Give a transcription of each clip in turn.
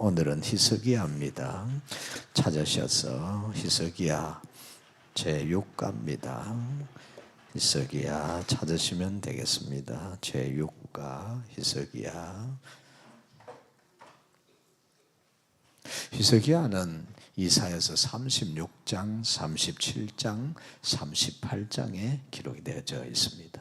오늘은 히스기야입니다. 찾으셔서 히스기야 제6가입니다. 히스기야 찾으시면 되겠습니다. 제6가 히스기야. 히스기야는 이사야서 36장, 37장, 38장에 기록이 되어져 있습니다.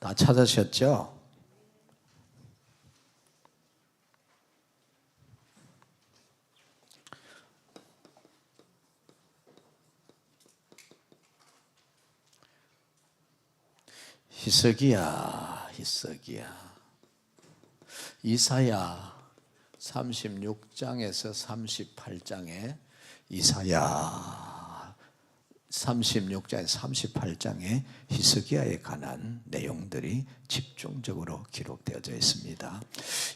다 찾으셨죠? 히스기야. 이사야 36장에서 38장에 이사야 36장에 38장에 히스기야에 관한 내용들이 집중적으로 기록되어져 있습니다.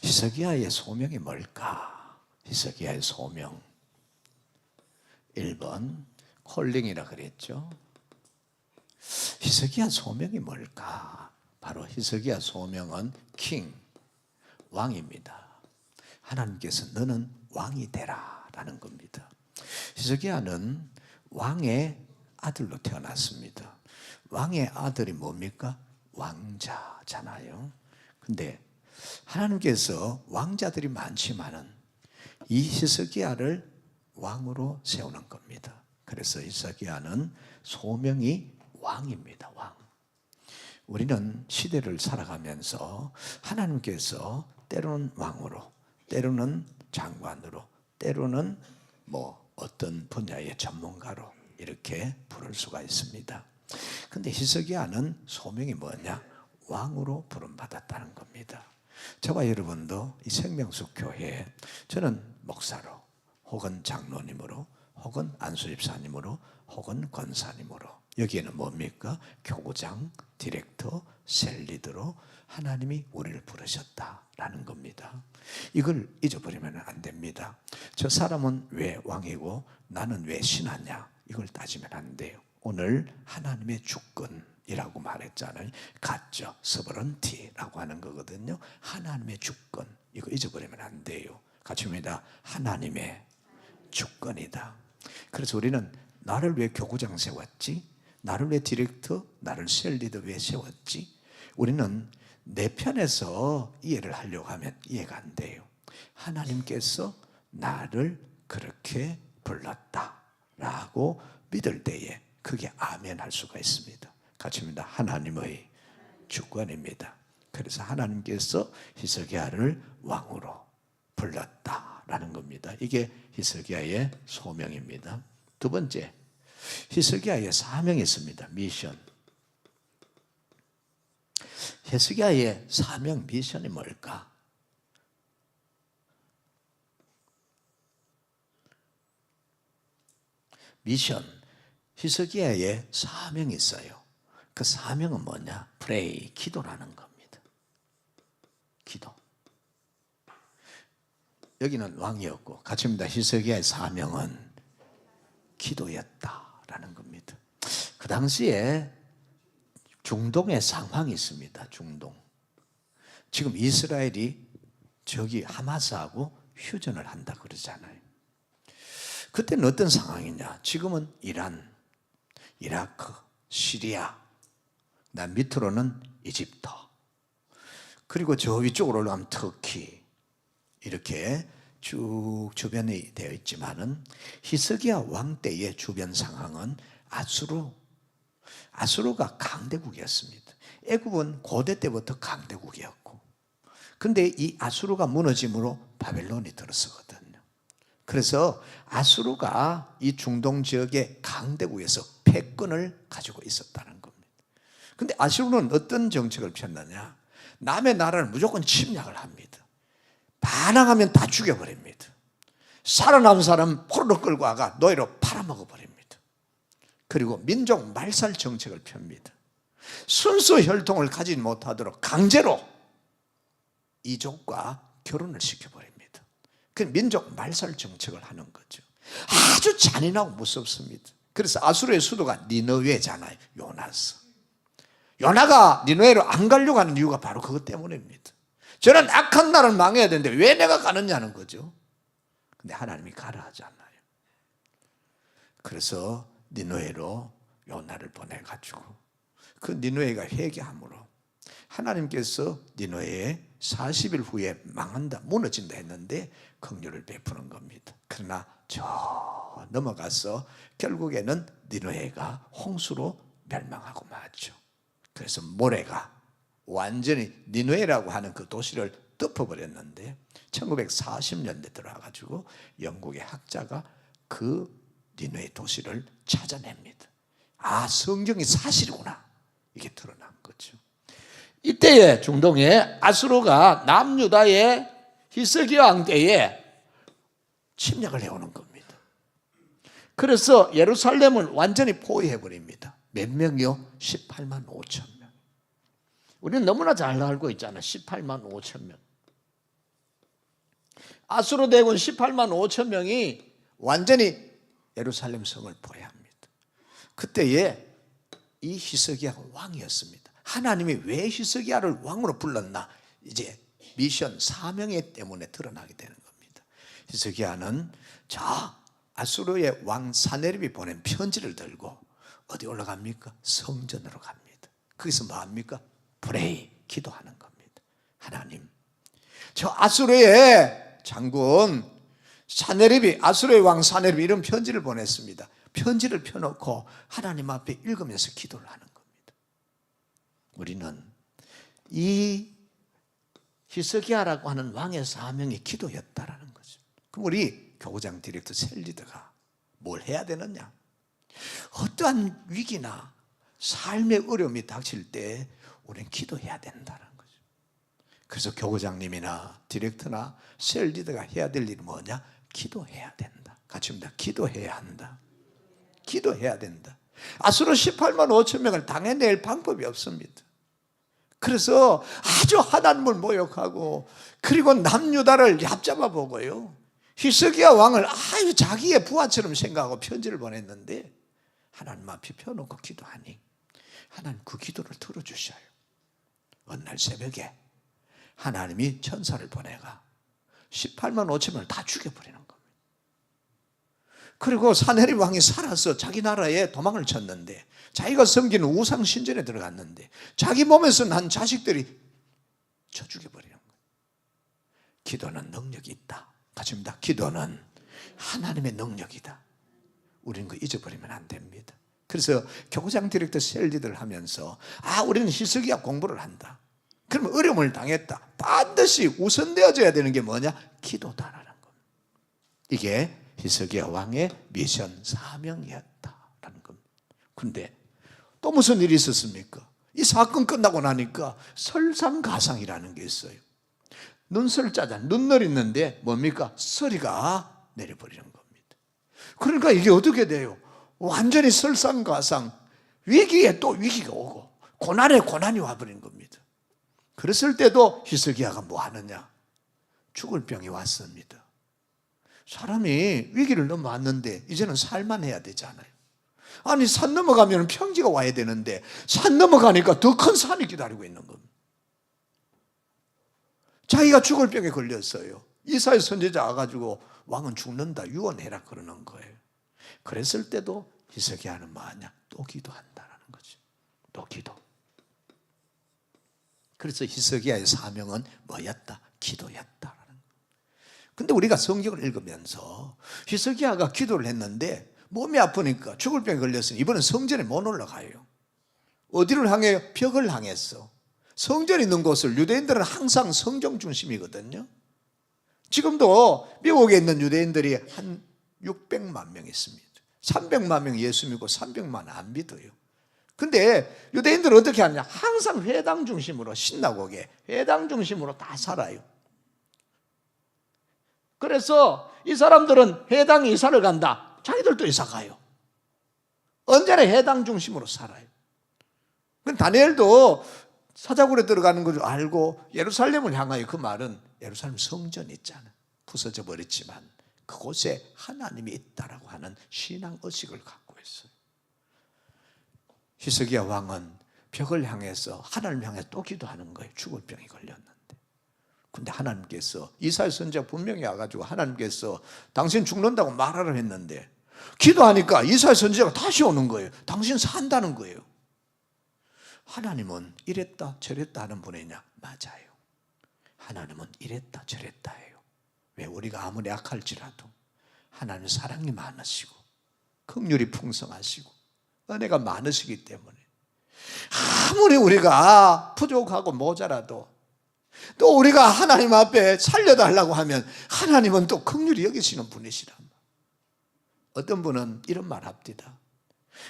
히스기야의 소명이 뭘까? 히스기야의 소명 1번 콜링이라 그랬죠. 히스기야 소명이 뭘까? 바로 히스기야 소명은 킹, 왕입니다. 하나님께서 너는 왕이 되라 라는 겁니다. 히스기야는 왕의 아들로 태어났습니다. 왕의 아들이 뭡니까? 왕자잖아요. 근데 하나님께서 왕자들이 많지만은 이 히스기야를 왕으로 세우는 겁니다. 그래서 히스기야는 소명이 왕입니다. 왕. 우리는 시대를 살아가면서 하나님께서 때로는 왕으로, 때로는 장관으로, 때로는 어떤 분야의 전문가로 이렇게 부를 수가 있습니다. 근데 히스기야는 소명이 뭐냐? 왕으로 부름받았다는 겁니다. 저와 여러분도 이 생명수 교회에 저는 목사로 혹은 장로님으로 혹은 안수집사님으로 혹은 권사님으로 여기에는 뭡니까? 교구장, 디렉터, 셀리더로 하나님이 우리를 부르셨다라는 겁니다. 이걸 잊어버리면 안 됩니다. 저 사람은 왜 왕이고 나는 왜 신하냐? 이걸 따지면 안 돼요. 오늘 하나님의 주권이라고 말했잖아요. 가짜, 서버런티라고 하는 거거든요. 하나님의 주권, 이거 잊어버리면 안 돼요. 같이 합니다. 하나님의 주권이다. 그래서 우리는 나를 왜 교구장 세웠지? 나를 왜 디렉터, 나를 셀리더 왜 세웠지? 우리는 내 편에서 이해를 하려고 하면 이해가 안 돼요. 하나님께서 나를 그렇게 불렀다라고 믿을 때에 그게 아멘 할 수가 있습니다. 같이 합니다. 하나님의 주권입니다. 그래서 하나님께서 히스기야를 왕으로 불렀다라는 겁니다. 이게 히스기야의 소명입니다. 두 번째, 히스기야의 사명이 있습니다. 미션. 히스기야의 사명, 미션이 뭘까? 미션, 히스기야의 사명이 있어요. 그 사명은 뭐냐? 프레이, 기도라는 겁니다. 기도. 여기는 왕이었고 같이 합니다. 히스기야의 사명은 기도였다라는 겁니다. 그 당시에 중동의 상황이 있습니다. 중동. 지금 이스라엘이 저기 하마스하고 휴전을 한다 그러잖아요. 그때는 어떤 상황이냐? 지금은 이란, 이라크, 시리아, 난 밑으로는 이집트, 그리고 저 위쪽으로 올라가면 터키, 이렇게 쭉 주변이 되어 있지만은 히스기야 왕 때의 주변 상황은 아수르가 강대국이었습니다. 애굽은 고대 때부터 강대국이었고, 근데 이 아수르가 무너짐으로 바벨론이 들어서거든요. 그래서 아수르가 이 중동 지역의 강대국에서 패권을 가지고 있었다는 겁니다. 근데 아수르는 어떤 정책을 폈느냐? 남의 나라를 무조건 침략을 합니다. 반항하면 다 죽여버립니다. 살아남은 사람 포로로 끌고 와가 노예로 팔아먹어버립니다. 그리고 민족 말살 정책을 펴니다. 순수 혈통을 가지지 못하도록 강제로 이족과 결혼을 시켜버립니다. 그 민족 말살 정책을 하는 거죠. 아주 잔인하고 무섭습니다. 그래서 아수르의 수도가 니느웨잖아요. 요나서. 요나가 니느웨로 안 가려고 하는 이유가 바로 그것 때문입니다. 저는 악한 나라를 망해야 되는데 왜 내가 가느냐는 거죠. 근데 하나님이 가라 하잖아요. 그래서 니느웨로 요나를 보내가지고 그 니느웨가 회개함으로 하나님께서 니느웨에 40일 후에 망한다, 무너진다 했는데 긍휼을 베푸는 겁니다. 그러나 저 넘어가서 결국에는 니느웨가 홍수로 멸망하고 말죠. 그래서 모래가 완전히 니느웨라고 하는 그 도시를 덮어버렸는데 1940년대 들어와가지고 영국의 학자가 그 니느웨 도시를 찾아냅니다. 아, 성경이 사실이구나, 이게 드러난 거죠. 이때에 중동에 아수르가 남유다의 히스기야 왕 때에 침략을 해오는 겁니다. 그래서 예루살렘을 완전히 포위해버립니다. 몇 명이요? 18만 5천 명. 우리는 너무나 잘 알고 있잖아요. 18만 5천 명. 아수르 대군 18만 5천 명이 완전히 예루살렘 성을 포위합니다. 그때에 이 히스기야가 왕이었습니다. 하나님이 왜 히스기야를 왕으로 불렀나? 이제 미션 사명에 때문에 드러나게 되는 겁니다. 히스기야는 저 아수르의 왕 사네립이 보낸 편지를 들고 어디 올라갑니까? 성전으로 갑니다. 거기서 뭐 합니까? 프레이, 기도하는 겁니다. 하나님, 저 아수르의 장군 사네립이, 아수르의 왕 사네립이 이런 편지를 보냈습니다. 편지를 펴놓고 하나님 앞에 읽으면서 기도를 하는 겁니다. 우리는 이 히스기야라고 하는 왕의 사명이 기도였다라는 거죠. 그럼 우리 교구장 디렉터 셀리더가 뭘 해야 되느냐? 어떠한 위기나 삶의 어려움이 닥칠 때 우리는 기도해야 된다는 거죠. 그래서 교구장님이나 디렉터나 셀리더가 해야 될 일이 뭐냐? 기도해야 된다. 같이 합니다. 기도해야 한다. 기도해야 된다. 아수르 18만 5천 명을 당해낼 방법이 없습니다. 그래서 아주 하나님을 모욕하고 그리고 남유다를 얕잡아 보고요, 히스기야 왕을 아주 자기의 부하처럼 생각하고 편지를 보냈는데 하나님 앞에 펴놓고 기도하니 하나님 그 기도를 들어주셔요. 어느 날 새벽에 하나님이 천사를 보내가 18만 5천 명을 다 죽여버리는 겁니다. 그리고 사네립 왕이 살아서 자기 나라에 도망을 쳤는데, 자기가 섬기는 우상 신전에 들어갔는데 자기 몸에서 난 자식들이 쳐 죽여버리는 거예요. 기도는 능력이 있다. 같이 합니다. 기도는 하나님의 능력이다. 우리는 그거 잊어버리면 안 됩니다. 그래서 교구장 디렉터 셀리더를 하면서 우리는 히스기야 공부를 한다. 그러면 어려움을 당했다. 반드시 우선되어져야 되는 게 뭐냐? 기도다라는 겁니다. 이게 히스기야 왕의 미션 사명이었다라는 겁니다. 그런데 또 무슨 일이 있었습니까? 이 사건 끝나고 나니까 설상가상이라는 게 있어요. 눈설자자, 눈을 있는데 뭡니까? 서리가 내려버리는 겁니다. 그러니까 이게 어떻게 돼요? 완전히 설상가상, 위기에 또 위기가 오고 고난에 고난이 와버린 겁니다. 그랬을 때도 히스기야가 뭐 하느냐? 죽을 병이 왔습니다. 사람이 위기를 넘어왔는데 이제는 살만해야 되잖아요. 아니, 산 넘어가면 평지가 와야 되는데 산 넘어가니까 더 큰 산이 기다리고 있는 겁니다. 자기가 죽을 병에 걸렸어요. 이사야 선지자 와가지고 왕은 죽는다, 유언해라 그러는 거예요. 그랬을 때도 히스기야는 뭐하냐? 또 기도한다는 거죠. 또 기도. 그래서 히스기야의 사명은 뭐였다? 기도였다라는 거예요. 근데 우리가 성경을 읽으면서 히스기야가 기도를 했는데 몸이 아프니까 죽을 병에 걸렸으니 이번엔 성전에 못 올라가요. 어디를 향해요? 벽을 향했어. 성전 있는 곳을, 유대인들은 항상 성경 중심이거든요. 지금도 미국에 있는 유대인들이 한 600만 명 있습니다. 300만 명 예수 믿고 300만 안 믿어요. 근데 유대인들은 어떻게 하느냐? 항상 회당 중심으로, 신나고게 회당 중심으로 다 살아요. 그래서 이 사람들은 회당에 이사를 간다, 자기들도 이사 가요. 언제나 회당 중심으로 살아요. 다니엘도 사자굴에 들어가는 걸 알고 예루살렘을 향하여, 그 말은 예루살렘 성전 있잖아요. 부서져 버렸지만 그곳에 하나님이 있다라고 하는 신앙 의식을 갖고 있어요. 히스기야 왕은 벽을 향해서 하나님 향해 또 기도하는 거예요. 죽을 병이 걸렸는데. 근데 하나님께서 이사야 선지자 분명히 와가지고 하나님께서 당신 죽는다고 말하라 했는데 기도하니까 이사야 선지자가 다시 오는 거예요. 당신 산다는 거예요. 하나님은 이랬다 저랬다 하는 분이냐? 맞아요. 하나님은 이랬다 저랬다 해요. 왜? 우리가 아무리 약할지라도 하나님은 사랑이 많으시고 긍휼이 풍성하시고 은혜가 많으시기 때문에 아무리 우리가 부족하고 모자라도 또 우리가 하나님 앞에 살려달라고 하면 하나님은 또 긍휼히 여기시는 분이시란 말이에요. 어떤 분은 이런 말 합니다.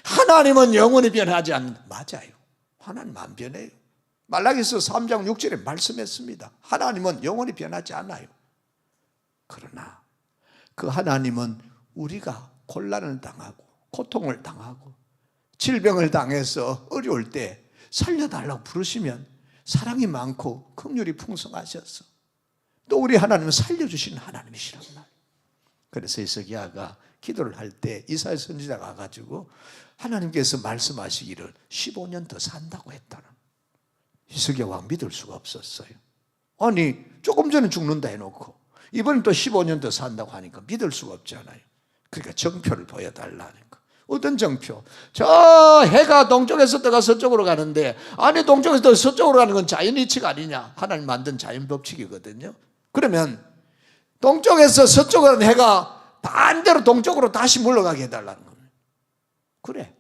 하나님은 영원히 변하지 않는다. 맞아요. 하나님 안 변해요. 말라기서 3장 6절에 말씀했습니다. 하나님은 영원히 변하지 않아요. 그러나 그 하나님은 우리가 곤란을 당하고 고통을 당하고 질병을 당해서 어려울 때 살려달라고 부르시면 사랑이 많고 긍휼이 풍성하셔서 또 우리 하나님은 살려주시는 하나님이시란 말이에요. 그래서 히스기야가 기도를 할 때 이사야 선지자가 가지고 하나님께서 말씀하시기를 15년 더 산다고 했다는, 히스기야 왕 믿을 수가 없었어요. 아니 조금 전에 죽는다 해놓고 이번엔 또 15년 더 산다고 하니까 믿을 수가 없잖아요. 그러니까 정표를 보여달라니까. 어떤 정표? 저 해가 동쪽에서 떠가 서쪽으로 가는데 아니 동쪽에서 떠 서쪽으로 가는 건 자연이치가 아니냐? 하나님 만든 자연법칙이거든요. 그러면 동쪽에서 서쪽으로 가는 해가 반대로 동쪽으로 다시 물러가게 해달라는 겁니다. 그래,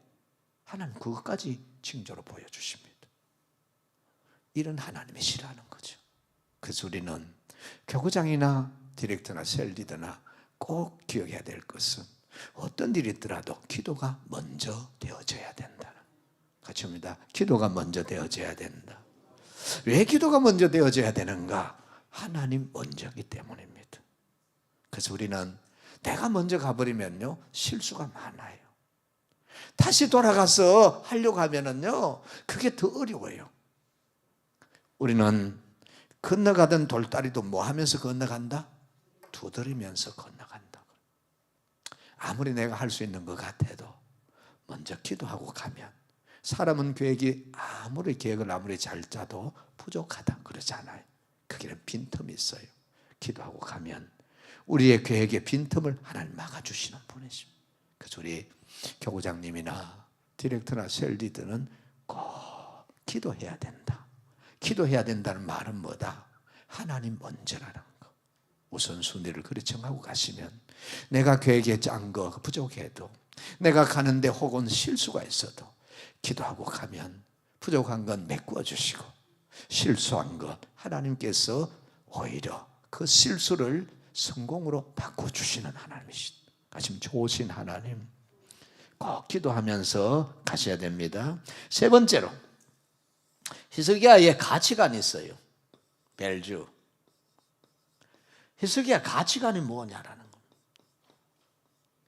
하나님 그것까지 징조로 보여주십니다. 이런 하나님의 시라는 거죠. 그래서 우리는 교구장이나 디렉터나 셀리더나 꼭 기억해야 될 것은 어떤 일이 있더라도 기도가 먼저 되어져야 된다. 같이 합니다. 기도가 먼저 되어져야 된다. 왜 기도가 먼저 되어져야 되는가? 하나님 먼저기 때문입니다. 그래서 우리는 내가 먼저 가버리면요 실수가 많아요. 다시 돌아가서 하려고 하면은요 그게 더 어려워요. 우리는 건너가던 돌다리도 뭐 하면서 건너간다? 두드리면서 건너간다. 아무리 내가 할 수 있는 것 같아도 먼저 기도하고 가면, 사람은 계획을 아무리 잘 짜도 부족하다 그러잖아요. 그 길은 빈틈이 있어요. 기도하고 가면 우리의 계획에 빈틈을 하나님 막아주시는 분이십니다. 그래서 우리 교구장님이나 디렉터나 셀리드는 꼭 기도해야 된다. 기도해야 된다는 말은 뭐다? 하나님 먼저라는 거. 우선순위를 그리 정하고 가시면 내가 계획에 짠 거 부족해도, 내가 가는데 혹은 실수가 있어도 기도하고 가면 부족한 건 메꾸어 주시고 실수한 것 하나님께서 오히려 그 실수를 성공으로 바꿔주시는 하나님이신, 가시면 좋으신 하나님, 꼭 기도하면서 가셔야 됩니다. 세 번째로 히스기야의 가치관이 있어요. 벨주. 히스기야 가치관이 뭐냐라는 겁니다.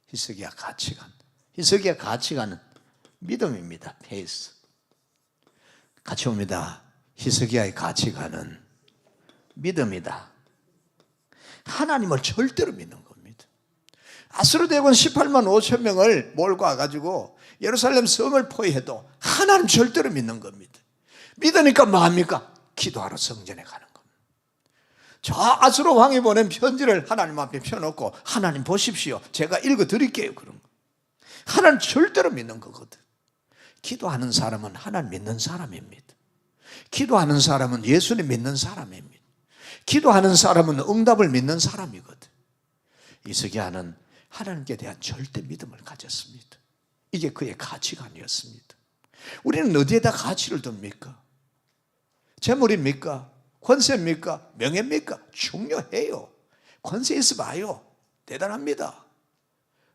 히스기야 가치관. 히스기야 가치관은 믿음입니다. 페이스. 같이 옵니다. 히스기야의 가치관은 믿음이다. 하나님을 절대로 믿는 겁니다. 아수르 대군 18만 5천 명을 몰고 와가지고 예루살렘 성을 포위해도 하나님 절대로 믿는 겁니다. 믿으니까 뭐합니까? 기도하러 성전에 가는 겁니다. 저 아수르 왕이 보낸 편지를 하나님 앞에 펴놓고 하나님 보십시오, 제가 읽어드릴게요. 그런 거. 하나님 절대로 믿는 거거든. 기도하는 사람은 하나님 믿는 사람입니다. 기도하는 사람은 예수님 믿는 사람입니다. 기도하는 사람은 응답을 믿는 사람이거든. 히스기야는 하나님께 대한 절대 믿음을 가졌습니다. 이게 그의 가치관이었습니다. 우리는 어디에다 가치를 둡니까? 재물입니까? 권세입니까? 명예입니까? 중요해요. 권세 있어 봐요, 대단합니다.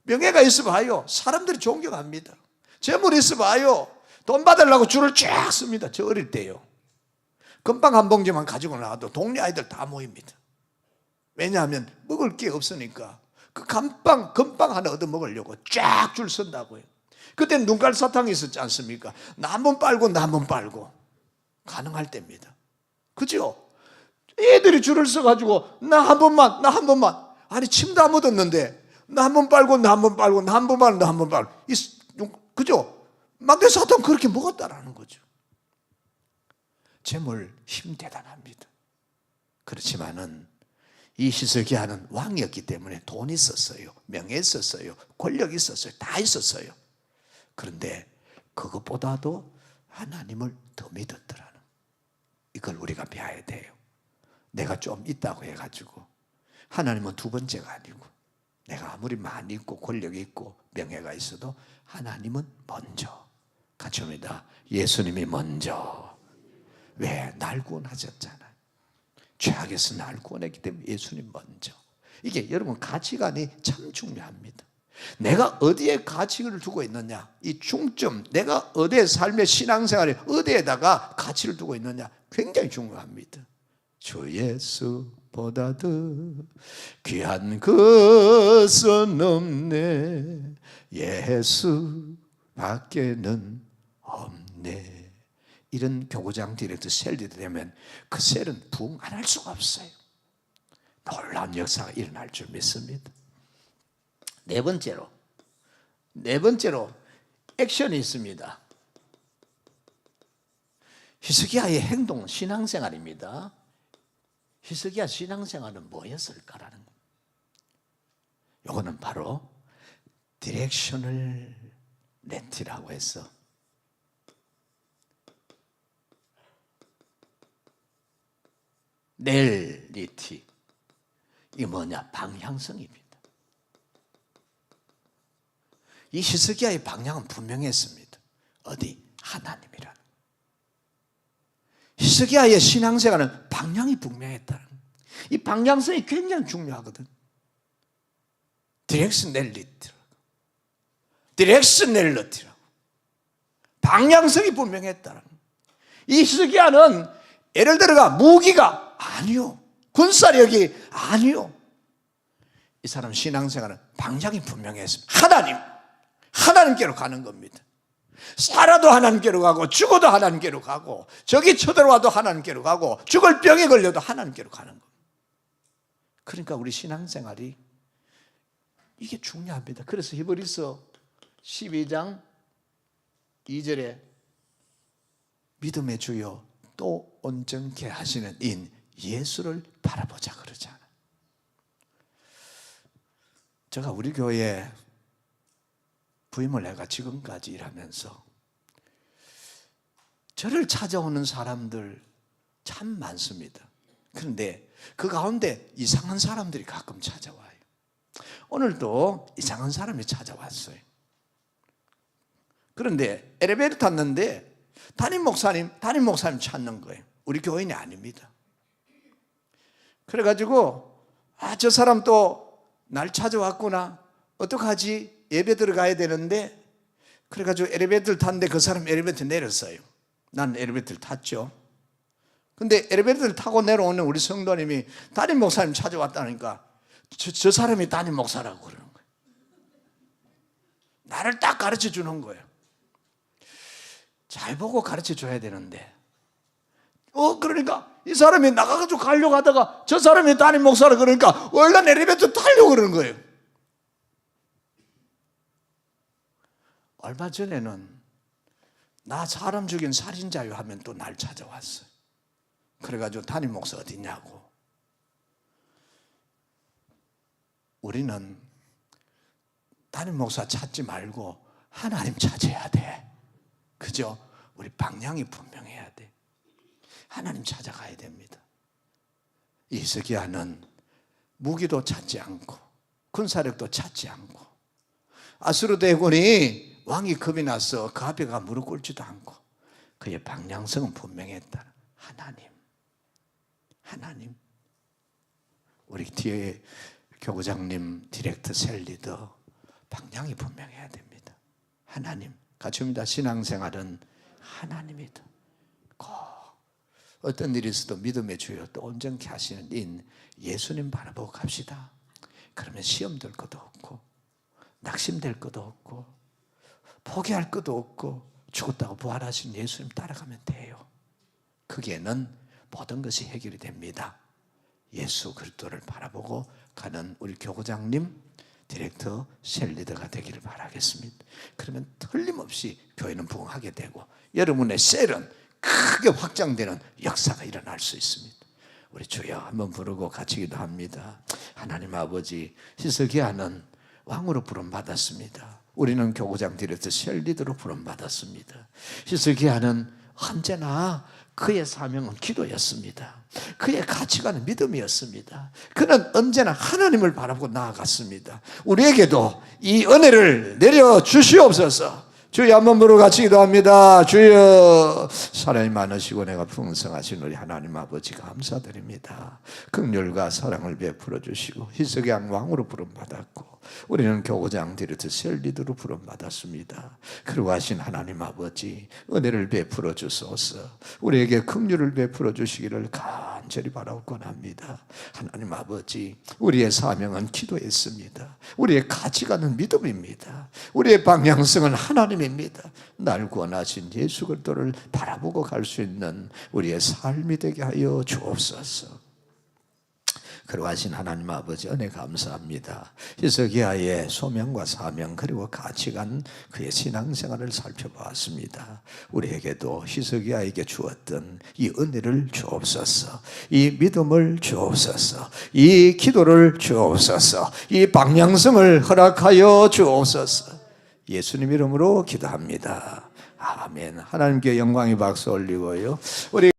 명예가 있어 봐요, 사람들이 존경합니다. 재물이 있어 봐요, 돈 받으려고 줄을 쫙 씁니다. 저 어릴 때요, 금방 한 봉지만 가지고 나와도 동네 아이들 다 모입니다. 왜냐하면 먹을 게 없으니까 그 금빵 하나 얻어 먹으려고 쫙 줄 선다고요. 그때는 눈깔 사탕이 있었지 않습니까? 나 한 번 빨고 나 한 번 빨고 가능할 때입니다. 그죠? 애들이 줄을 서가지고 나 한 번만 아니 침도 안 묻었는데 나 한 번 빨고 나 한 번 빨고 나 한 번만 나 한 번 빨고, 그죠? 막내 사탄 그렇게 먹었다라는 거죠. 재물 힘 대단합니다. 그렇지만은 이 히스기야는 왕이었기 때문에 돈이 있었어요, 명예 있었어요, 권력이 있었어요, 다 있었어요. 그런데 그것보다도 하나님을 더 믿었더라는, 이걸 우리가 배워야 돼요. 내가 좀 있다고 해가지고 하나님은 두 번째가 아니고, 내가 아무리 많이 있고 권력이 있고 명예가 있어도 하나님은 먼저. 같이 옵니다. 예수님이 먼저. 왜? 날 구원하셨잖아요. 죄악에서 날 구원했기 때문에 예수님 먼저. 이게 여러분 가치관이 참 중요합니다. 내가 어디에 가치를 두고 있느냐, 이 중점, 내가 어디에 삶의 신앙생활에 어디에다가 가치를 두고 있느냐 굉장히 중요합니다. 주 예수보다 더 귀한 것은 없네, 예수밖에는 없네. 이런 교구장 디렉터 셀이 되면 그 셀은 부흥 안 할 수가 없어요. 놀라운 역사가 일어날 줄 믿습니다. 네 번째로 액션이 있습니다. 히스기야의 행동은 신앙생활입니다. 히스기야 신앙생활은 뭐였을까라는 것. 이거는 바로 디렉셔널 렌티라고 해서 넬리티, 이게 뭐냐? 방향성입니다. 이 히스기야의 방향은 분명했습니다. 어디? 하나님이라는. 히스기야의 신앙생활은 방향이 분명했다는. 이 방향성이 굉장히 중요하거든. 디렉셔널리티라고. 방향성이 분명했다는. 이 히스기야는 예를 들어가 무기가 아니요, 군사력이 아니요, 이 사람 신앙생활은 방향이 분명했습니다. 하나님께로 가는 겁니다. 살아도 하나님께로 가고 죽어도 하나님께로 가고 적이 쳐들어와도 하나님께로 가고 죽을 병에 걸려도 하나님께로 가는 겁니다. 그러니까 우리 신앙생활이 이게 중요합니다. 그래서 히브리서 12장 2절에 믿음의 주여 또 온전케 하시는 인 예수를 바라보자 그러잖아요. 제가 우리 교회에 부임을 해가 지금까지 일하면서 저를 찾아오는 사람들 참 많습니다. 그런데 그 가운데 이상한 사람들이 가끔 찾아와요. 오늘도 이상한 사람이 찾아왔어요. 그런데 엘리베이터 탔는데 담임 목사님 찾는 거예요. 우리 교인이 아닙니다. 그래가지고 저 사람 또 날 찾아왔구나, 어떡하지? 예배 들어가야 되는데, 그래가지고 엘리베이터를 탔는데 그 사람 엘리베이터 내렸어요. 나는 엘리베이터를 탔죠. 근데 엘리베이터를 타고 내려오는 우리 성도님이 담임 목사님 찾아왔다니까 저 사람이 담임 목사라고 그러는 거예요. 나를 딱 가르쳐 주는 거예요. 잘 보고 가르쳐 줘야 되는데, 그러니까 이 사람이 나가가지고 가려고 하다가 저 사람이 담임 목사라 그러니까 얼른 엘리베이터 타려고 그러는 거예요. 얼마 전에는 나 사람 죽인 살인자요 하면 또 날 찾아왔어요. 그래가지고 담임 목사 어디냐고. 우리는 담임 목사 찾지 말고 하나님 찾아야 돼. 그죠? 우리 방향이 분명해야 돼. 하나님 찾아가야 됩니다. 히스기야는 무기도 찾지 않고 군사력도 찾지 않고 아수르 대군이 왕이 겁이 나서 그 앞에 가 무릎 꿇지도 않고 그의 방향성은 분명했다. 하나님. 우리 뒤에 교구장님, 디렉터 셀리더 방향이 분명해야 됩니다. 하나님. 같이 옵니다. 신앙생활은 하나님이다. 어떤 일이 있어도 믿음의 주여 또 온전케 하시는 인 예수님 바라보고 갑시다. 그러면 시험 될 것도 없고 낙심될 것도 없고 포기할 것도 없고 죽었다고 부활하신 예수님 따라가면 돼요. 거기에는 모든 것이 해결이 됩니다. 예수 그리스도를 바라보고 가는 우리 교구장님, 디렉터, 셀리더가 되기를 바라겠습니다. 그러면 틀림없이 교회는 부흥하게 되고 여러분의 셀은 크게 확장되는 역사가 일어날 수 있습니다. 우리 주여 한번 부르고 같이 기도합니다. 하나님 아버지, 히스기야는 왕으로 부름받았습니다. 우리는 교구장 디렉터 셀리더로 부름받았습니다. 히스기야는 언제나 그의 사명은 기도였습니다. 그의 가치관은 믿음이었습니다. 그는 언제나 하나님을 바라보고 나아갔습니다. 우리에게도 이 은혜를 내려주시옵소서. 주여 한번 부르고 같이 기도합니다. 주여, 사랑이 많으시고 내가 풍성하신 우리 하나님 아버지 감사드립니다. 긍휼과 사랑을 베풀어 주시고 히스기야 왕으로 부름받았고 우리는 교구장 디렉터 셀리더로 부름받았습니다. 그러고 하신 하나님 아버지, 은혜를 베풀어 주소서. 우리에게 긍휼을 베풀어 주시기를 간절히 바라고 합니다. 하나님 아버지, 우리의 사명은 기도였습니다. 우리의 가치관은 믿음입니다. 우리의 방향성은 하나님입니다. 날 구원하신 예수 그리스도를 바라보고 갈 수 있는 우리의 삶이 되게 하여 주옵소서. 그러하신 하나님 아버지 은혜 감사합니다. 히스기야의 소명과 사명 그리고 가치관, 그의 신앙생활을 살펴보았습니다. 우리에게도 히스기야에게 주었던 이 은혜를 주옵소서. 이 믿음을 주옵소서. 이 기도를 주옵소서. 이 방향성을 허락하여 주옵소서. 예수님 이름으로 기도합니다. 아멘. 하나님께 영광의 박수 올리고요. 우리